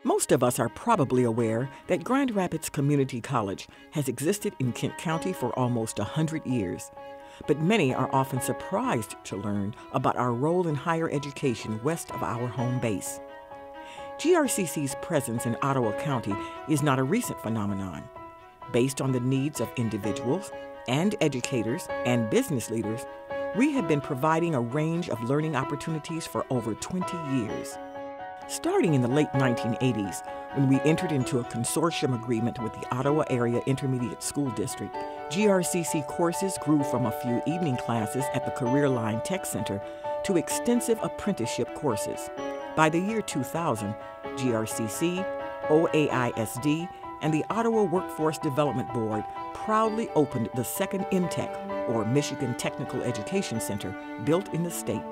Most of us are probably aware that Grand Rapids Community College has existed in Kent County for almost 100 years. But many are often surprised to learn about our role in higher education west of our home base. GRCC's presence in Ottawa County is not a recent phenomenon. Based on the needs of individuals and educators and business leaders, we have been providing a range of learning opportunities for over 20 years. Starting in the late 1980s, when we entered into a consortium agreement with the Ottawa Area Intermediate School District, GRCC courses grew from a few evening classes at the Career Line Tech Center to extensive apprenticeship courses. By the year 2000, GRCC, OAISD, and the Ottawa Workforce Development Board proudly opened the second MTech, or Michigan Technical Education Center, built in the state.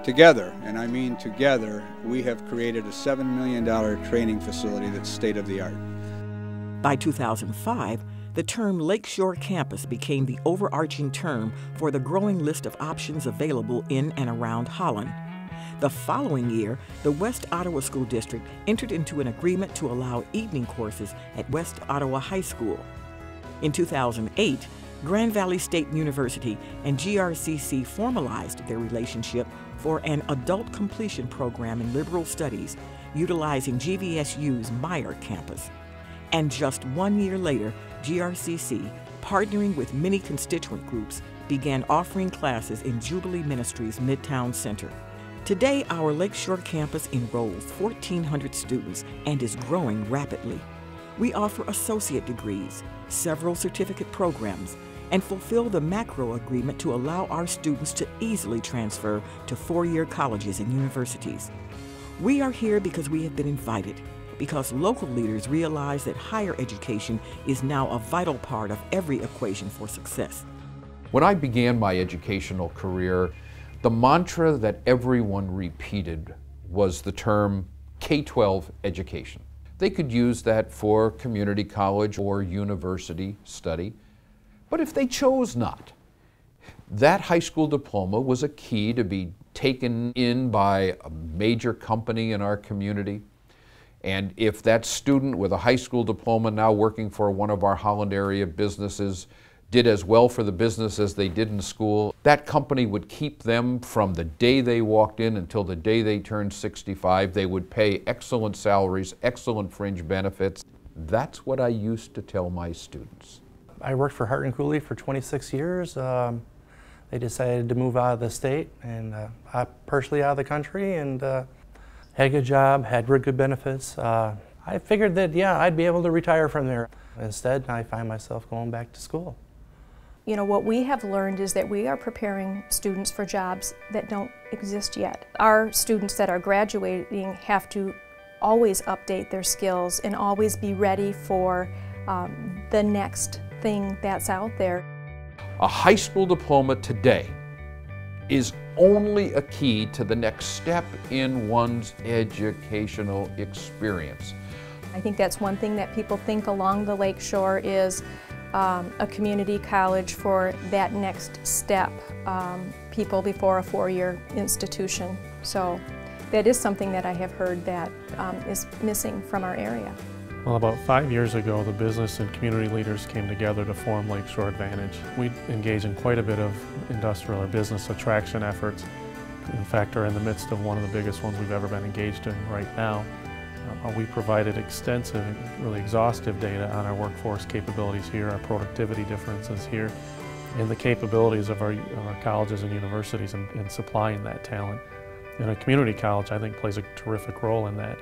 Together, and I mean together, we have created a $7 million training facility that's state-of-the-art. By 2005, the term Lakeshore Campus became the overarching term for the growing list of options available in and around Holland. The following year, the West Ottawa School District entered into an agreement to allow evening courses at West Ottawa High School. In 2008, Grand Valley State University and GRCC formalized their relationship for an adult completion program in liberal studies utilizing GVSU's Meyer campus. And just 1 year later, GRCC, partnering with many constituent groups, began offering classes in Jubilee Ministries Midtown Center. Today, our Lakeshore campus enrolls 1,400 students and is growing rapidly. We offer associate degrees, several certificate programs, and fulfill the macro agreement to allow our students to easily transfer to four-year colleges and universities. We are here because we have been invited, because local leaders realize that higher education is now a vital part of every equation for success. When I began my educational career, the mantra that everyone repeated was the term K-12 education. They could use that for community college or university study, but if they chose not, that high school diploma was a key to be taken in by a major company in our community. And if that student with a high school diploma now working for one of our Holland area businesses did as well for the business as they did in school, that company would keep them from the day they walked in until the day they turned 65. They would pay excellent salaries, excellent fringe benefits. That's what I used to tell my students. I worked for Hart & Cooley for 26 years. They decided to move out of the state and I personally out of the country, and had a good job, had good benefits. I figured that, yeah, I'd be able to retire from there. Instead, I find myself going back to school. You know, what we have learned is that we are preparing students for jobs that don't exist yet. Our students that are graduating have to always update their skills and always be ready for the next thing that's out there. A high school diploma today is only a key to the next step in one's educational experience. I think that's one thing that people think along the Lakeshore is a community college for that next step, people before a four-year institution. So that is something that I have heard that is missing from our area. Well, about 5 years ago, the business and community leaders came together to form Lakeshore Advantage. We engage in quite a bit of industrial or business attraction efforts. In fact, are in the midst of one of the biggest ones we've ever been engaged in right now. We provided extensive, really exhaustive data on our workforce capabilities here, our productivity differences here, and the capabilities of our colleges and universities in supplying that talent. And a community college, I think, plays a terrific role in that.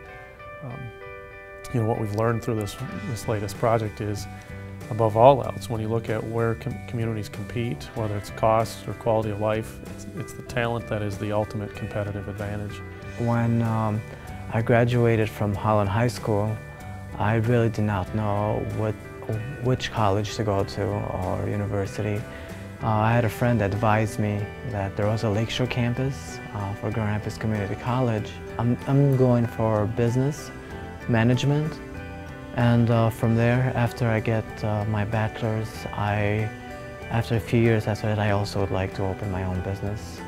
You know, what we've learned through this latest project is, above all else, when you look at where communities compete, whether it's cost or quality of life, it's the talent that is the ultimate competitive advantage. When I graduated from Holland High School, I really did not know which college to go to or university. I had a friend advise me that there was a Lakeshore campus for Grand Rapids Community College. I'm going for business management, and from there, after I get my bachelor's, after a few years after that, I also would like to open my own business.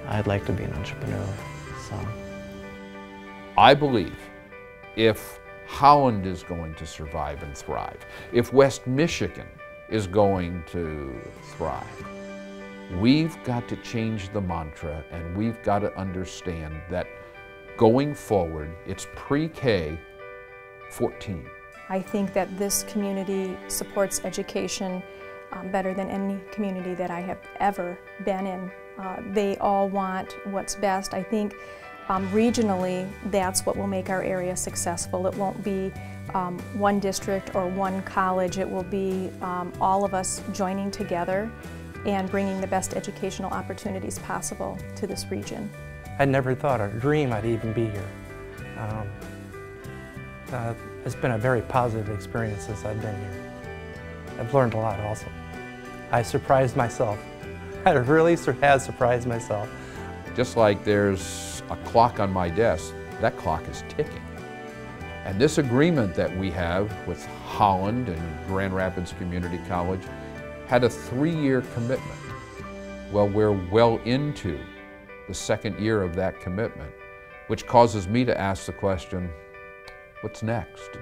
I'd like to be an entrepreneur. So I believe if Holland is going to survive and thrive, if West Michigan is going to thrive, we've got to change the mantra, and we've got to understand that going forward, it's pre-K 14. I think that this community supports education better than any community that I have ever been in. They all want what's best. I think regionally, that's what will make our area successful. It won't be one district or one college. It will be all of us joining together and bringing the best educational opportunities possible to this region. I never thought or dreamed I'd even be here. It's been a very positive experience since I've been here. I've learned a lot also. I surprised myself. I really has surprised myself. Just like there's a clock on my desk, that clock is ticking. And this agreement that we have with Holland and Grand Rapids Community College had a 3-year commitment. Well, we're well into the 2nd year of that commitment, which causes me to ask the question, what's next?